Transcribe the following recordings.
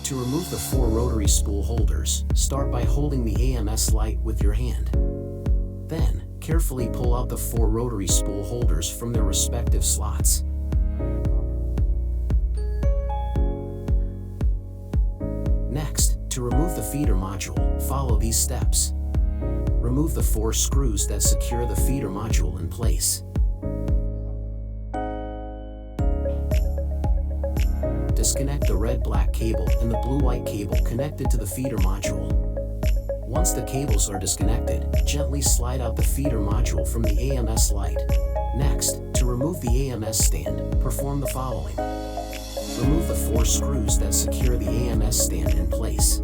To remove the 4 rotary spool holders, start by holding the AMS light with your hand. Then, carefully pull out the 4 rotary spool holders from their respective slots. Next, to remove the feeder module, follow these steps. Remove the 4 screws that secure the feeder module in place. Disconnect the red-black cable and the blue-white cable connected to the feeder module. Once the cables are disconnected, gently slide out the feeder module from the AMS light. Next, to remove the AMS stand, perform the following. Remove the 4 screws that secure the AMS stand in place.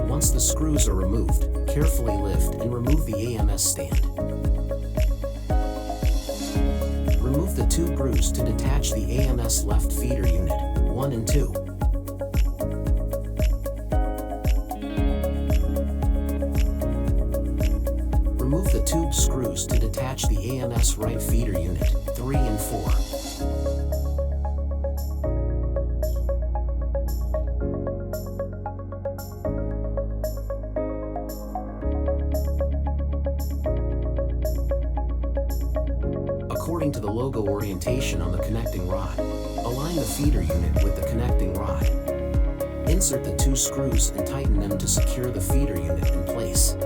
Once the screws are removed, carefully lift and remove the AMS stand. Remove the 2 grooves to detach the AMS left feeder unit, 1 and 2. Remove the tube screws to detach the AMS right feeder unit, 3 and 4. According to the logo orientation on the connecting rod, align the feeder unit with the connecting rod. Insert the 2 screws and tighten them to secure the feeder unit in place.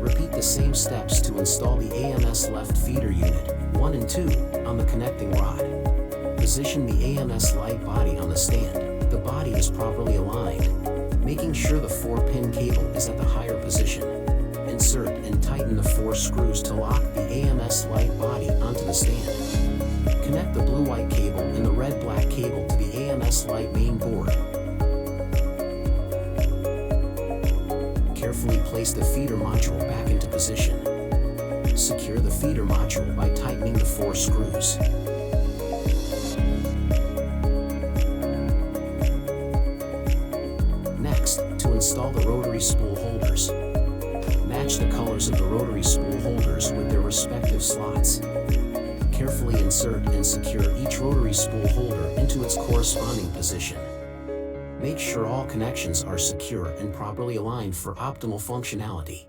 Repeat the same steps to install the AMS left feeder unit, 1 and 2, on the connecting rod. Position the AMS light body on the stand. The body is properly aligned, making sure the 4-pin cable is at the higher position. Insert and tighten the 4 screws to lock the AMS light body onto the stand. Connect the blue-white cable and the red-black cable to the AMS light main board. Carefully place the feeder module back into position. Secure the feeder module by tightening the 4 screws. Install the rotary spool holders. Match the colors of the rotary spool holders with their respective slots. Carefully insert and secure each rotary spool holder into its corresponding position. Make sure all connections are secure and properly aligned for optimal functionality.